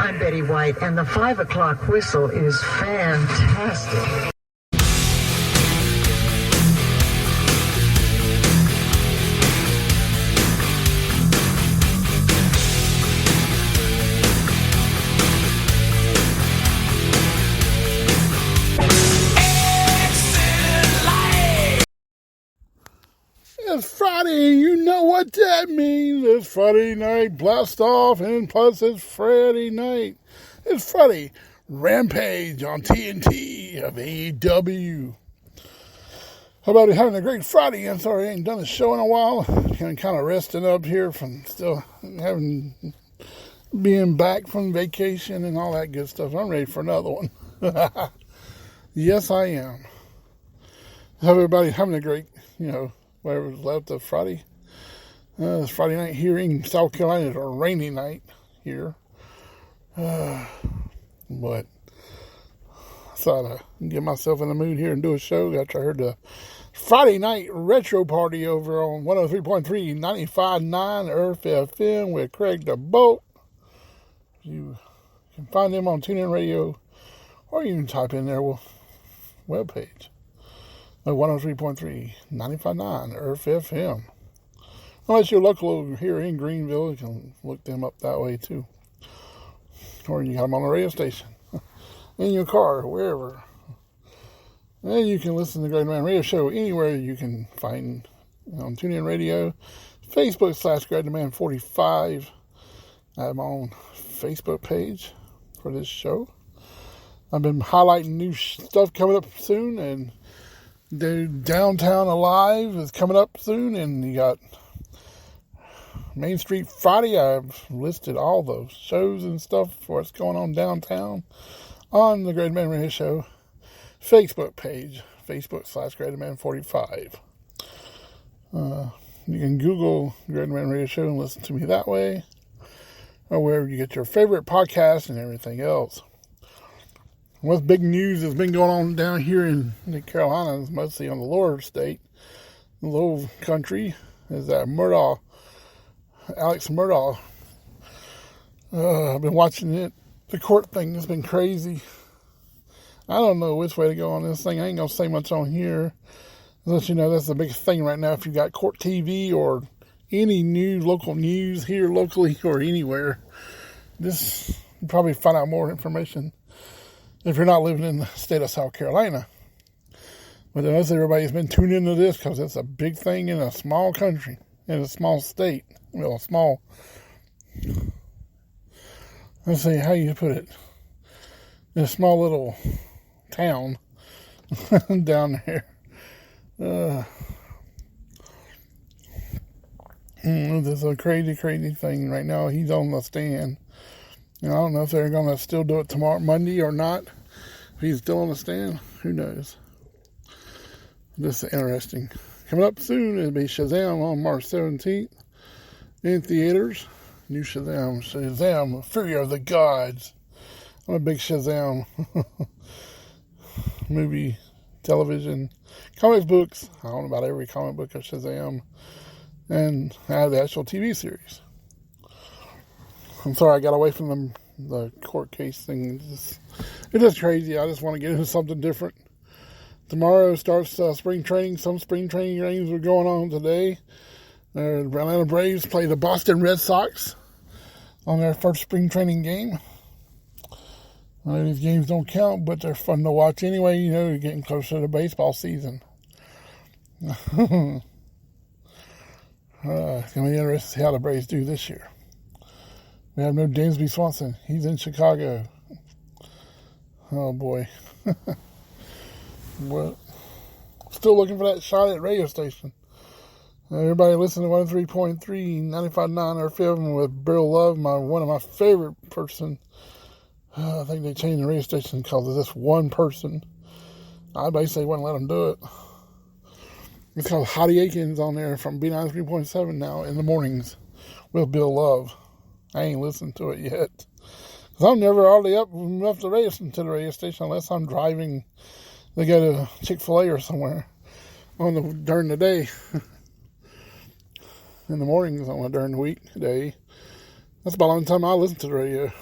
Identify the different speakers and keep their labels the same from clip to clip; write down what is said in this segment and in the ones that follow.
Speaker 1: I'm Betty White, and the 5 o'clock whistle is fantastic.
Speaker 2: It's Friday, you know what that means. It's Friday night, Blastoff, and plus it's Friday night. It's Friday, Rampage on TNT of AEW. How about you having a great Friday? I'm sorry I ain't done a show in a while. Kind of resting up here from still being back from vacation and all that good stuff. I'm ready for another one. Yes, I am. Hope everybody having a great, whatever's left of Friday. It's Friday night here in South Carolina. It's a rainy night here. But I thought I'd get myself in the mood here and do a show after I heard the Friday night retro party over on 103.3, 95.9 Earth FM with Craig the Boat. You can find them on TuneIn Radio, or you can type in their webpage. 103.3, 95.9 Earth FM. Unless you're local over here in Greenville, you can look them up that way too. Or you got them on the radio station, in your car, wherever. And you can listen to the Great Man Radio Show anywhere you can find on TuneIn Radio, Facebook /GreatMan45. I have my own Facebook page for this show. I've been highlighting new stuff coming up soon, and the Downtown Alive is coming up soon, and you got Main Street Friday. I've listed all those shows and stuff for what's going on downtown on the Great Man Radio Show Facebook page, Facebook /GreatMan45. You can Google Great Man Radio Show and listen to me that way, or wherever you get your favorite podcast and everything else. What's big news has been going on down here in the Carolinas, mostly on the lower state, the low country, is that Alex Murdaugh. I've been watching it. The court thing has been crazy. I don't know which way to go on this thing. I ain't going to say much on here. Let you know that's the biggest thing right now. If you got court TV or any local news here locally or anywhere, you probably find out more information if you're not living in the state of South Carolina. But most everybody's been tuned into this because it's a big thing in a small country, in a small state. Well, let's see how you put it. In a small little town down there. This is a crazy, crazy thing right now. He's on the stand. I don't know if they're going to still do it tomorrow, Monday, or not. If he's still on the stand, who knows? This is interesting. Coming up soon, it'll be Shazam on March 17th in theaters. New Shazam, Fury of the Gods. I'm a big Shazam movie, television, comic books. I don't know about every comic book of Shazam. And I have the actual TV series. I'm sorry I got away from the court case thing. It's just crazy. I just want to get into something different. Tomorrow starts spring training. Some spring training games are going on today. The Atlanta Braves play the Boston Red Sox on their first spring training game. These games don't count, but they're fun to watch anyway. You're getting closer to baseball season. It's going to be interesting to see how the Braves do this year. We have no Dansby Swanson. He's in Chicago. Oh, boy. But still looking for that shot at radio station. Everybody listen to 103.3, 95.9 FM with Bill Love, one of my favorite person. I think they changed the radio station because of this one person. I basically wouldn't let them do it. It's called Hottie Aikens on there from B93.7 now in the mornings with Bill Love. I ain't listened to it yet. Because I'm never hardly up enough to listen to the radio station unless I'm driving to go to Chick-fil-A or somewhere during the day. In the mornings during the weekday. That's about the only time I listen to the radio.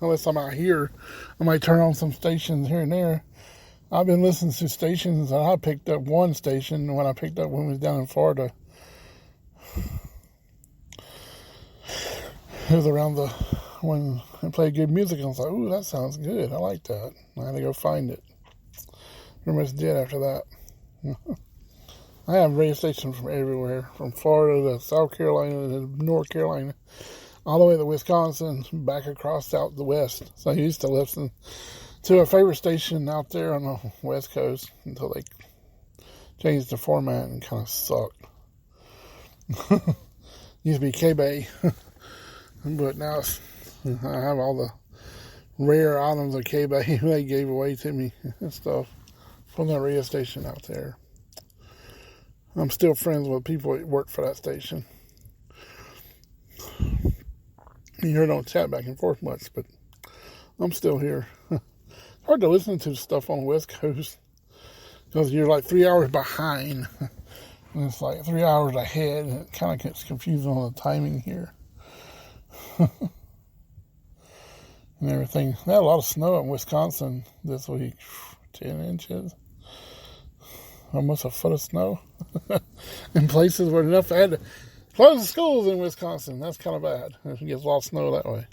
Speaker 2: Unless I'm out here, I might turn on some stations here and there. I've been listening to stations, and I picked up one station when we was down in Florida. It was around when they played good music, and I was like, ooh, that sounds good. I like that. I had to go find it. Pretty much did after that. I have radio stations from everywhere, from Florida to South Carolina to North Carolina, all the way to Wisconsin, back across out the west. So I used to listen to a favorite station out there on the west coast until they changed the format and kind of sucked. Used to be K-Bay, but now I have all the rare items of K-Bay they gave away to me and stuff from that radio station out there. I'm still friends with people that work for that station. You hear don't chat back and forth much, but I'm still here. It's hard to listen to stuff on the West Coast because you're like 3 hours behind. And it's like 3 hours ahead, and it kind of gets confusing on the timing here. And everything. They had a lot of snow in Wisconsin this week. 10 inches. Almost a foot of snow. In places where enough they had to close the schools in Wisconsin. That's kind of bad. It gets a lot of snow that way.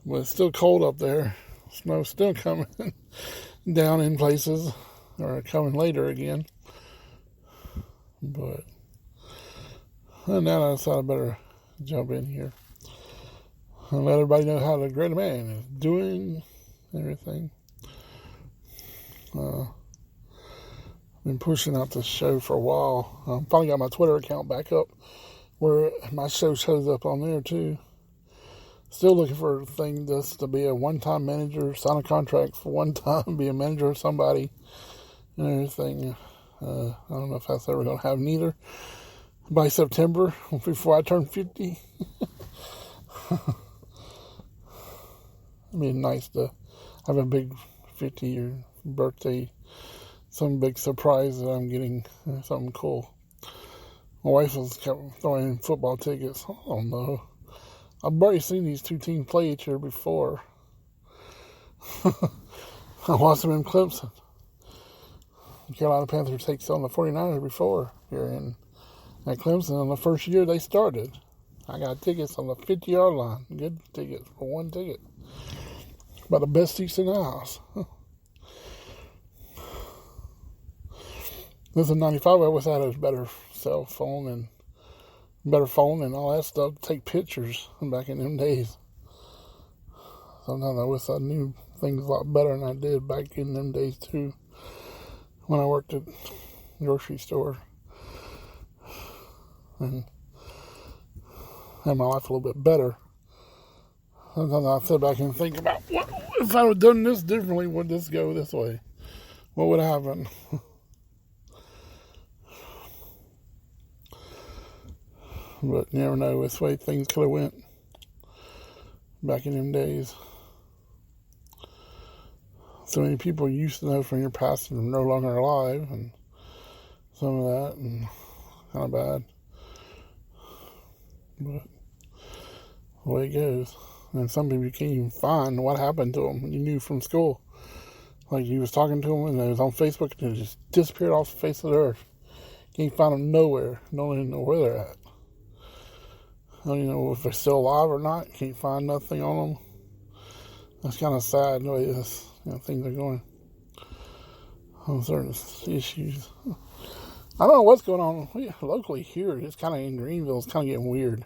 Speaker 2: But it's still cold up there. Snow's still coming down in places, or coming later again. But now I decided I better jump in here and let everybody know how the great man is doing everything. Been pushing out this show for a while. I finally got my Twitter account back up where my show shows up on there too. Still looking for a thing just to be a one-time manager, sign a contract for one time, be a manager of somebody and everything. I don't know if that's ever going to happen either. By September, before I turn 50. It'd be nice to have a big 50-year birthday. Some big surprise that I'm getting. Something cool. My wife was kept throwing in football tickets. I don't know. I've already seen these two teams play each other before. I watched them in Clemson. Carolina Panthers takes on the 49ers before here at Clemson on the first year they started. I got tickets on the 50-yard line. Good tickets for one ticket. About the best seats in the house. This is 95. I wish I had a better cell phone and better phone and all that stuff to take pictures back in them days. Sometimes I wish I knew things a lot better than I did back in them days too. When I worked at the grocery store and had my life a little bit better. Sometimes I sit back and think about what if I would have done this differently, would this go this way? What would happen? But you never know which way things could have went back in them days. So many people you used to know from your past are no longer alive, and some of that, and kind of bad. But the way it goes. And some people you can't even find what happened to them you knew from school. Like you was talking to them and it was on Facebook and it just disappeared off the face of the earth. Can't find them nowhere. Don't even know where they're at. I don't even know if they're still alive or not. Can't find nothing on them. That's kind of sad the way this, things are going on certain issues. I don't know what's going on locally here. It's kind of in Greenville. It's kind of getting weird.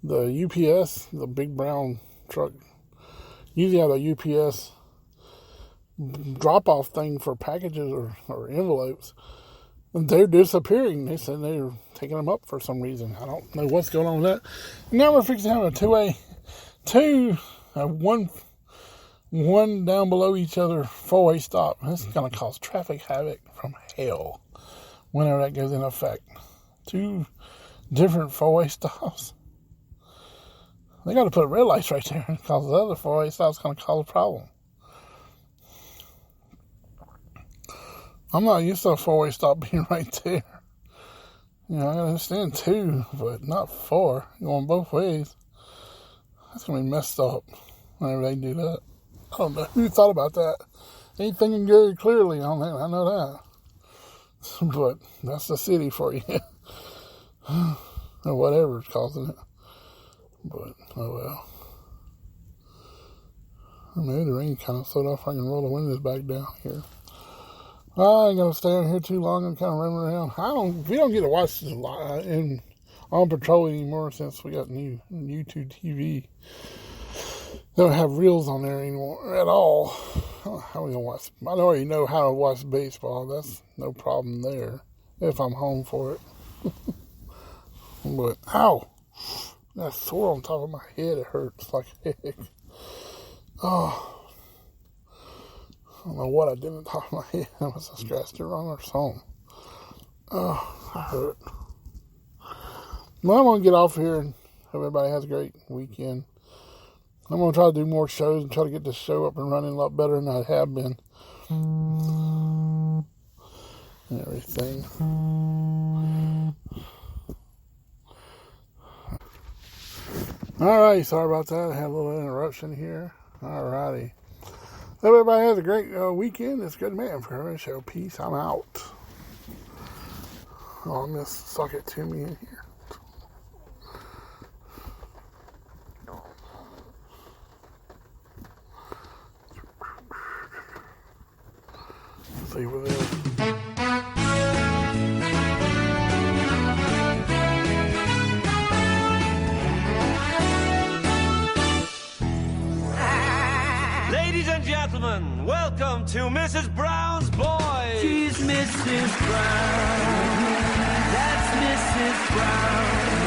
Speaker 2: The UPS, the big brown truck, usually have a UPS drop-off thing for packages or envelopes. And they're disappearing. They said they're taking them up for some reason. I don't know what's going on with that. Now we're fixing to have one down below each other, four-way stop. This is going to cause traffic havoc from hell whenever that goes in effect. 2 different four-way stops. They got to put red lights right there because the other four-way stop's going to cause a problem. I'm not used to a four-way stop being right there. I understand 2, but not 4. Going both ways. That's going to be messed up whenever they do that. I don't know who thought about that. Ain't thinking very clearly on that. I know that. But that's the city for you. Or whatever's causing it. But, oh well. Maybe the rain kind of slowed off. I can roll the windows back down here. I ain't going to stay on here too long and kind of running around. We don't get to watch this on patrol anymore since we got new YouTube TV. They don't have reels on there anymore at all. How are we gonna watch? I already know how to watch baseball. That's no problem there if I'm home for it. But ow, that sore on top of my head. It hurts like heck. Oh, I don't know what I did on top of my head. I must have scratched it wrong or something. Oh, that hurt. Well, I'm going to get off here and hope everybody has a great weekend. I'm going to try to do more shows and try to get this show up and running a lot better than I have been. And everything. Alright, sorry about that. I had a little interruption here. Alrighty. Hope everybody has a great weekend. It's Good Man for a show. Peace. I'm out. Oh, I'm going to suck it to me in here. See what it is.
Speaker 3: Ladies and gentlemen, welcome to Mrs. Brown's Boys.
Speaker 4: She's Mrs. Brown. That's Mrs. Brown.